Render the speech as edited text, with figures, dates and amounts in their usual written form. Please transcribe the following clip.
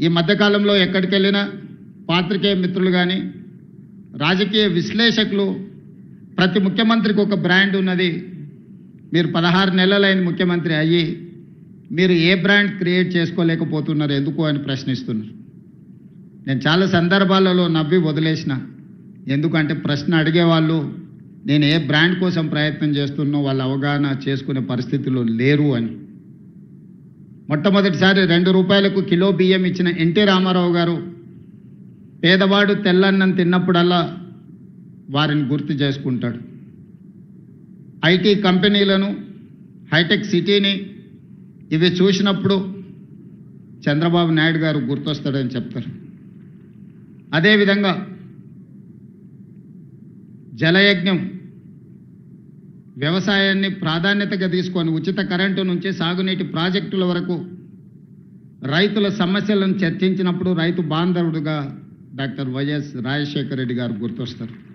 ఈ మధ్యకాలంలో ఎక్కడికి వెళ్ళినా పాత్రికేయ మిత్రులు కానీ రాజకీయ విశ్లేషకులు ప్రతి ముఖ్యమంత్రికి ఒక బ్రాండ్ ఉన్నది, మీరు 16 నెలలైన ముఖ్యమంత్రి అయ్యి మీరు ఏ బ్రాండ్ క్రియేట్ చేసుకోలేకపోతున్నారు ఎందుకు అని ప్రశ్నిస్తున్నారు. నేను చాలా సందర్భాలలో నవ్వి వదిలేసిన, ఎందుకంటే ప్రశ్న అడిగేవాళ్ళు నేను ఏ బ్రాండ్ కోసం ప్రయత్నం చేస్తున్నో వాళ్ళు అవగాహన చేసుకునే పరిస్థితుల్లో లేరు అని. మొట్టమొదటిసారి 2 రూపాయలకు కిలో బియ్యం ఇచ్చిన ఎన్టీ రామారావు గారు పేదవాడు తెల్లన్నం తిన్నప్పుడల్లా వారిని గుర్తు చేసుకుంటాడు. ఐటీ కంపెనీలను, హైటెక్ సిటీని ఇవి చూసినప్పుడు చంద్రబాబు నాయుడు గారు గుర్తొస్తాడని చెప్తారు. అదేవిధంగా జలయజ్ఞం వ్యవసాయాన్ని ప్రాధాన్యతగా తీసుకొని ఉచిత కరెంటు నుంచి సాగునీటి ప్రాజెక్టుల వరకు రైతుల సమస్యలను చర్చించినప్పుడు రైతు బాంధవుడుగా డాక్టర్ వైఎస్ రాజశేఖర రెడ్డి గారు గుర్తొస్తారు.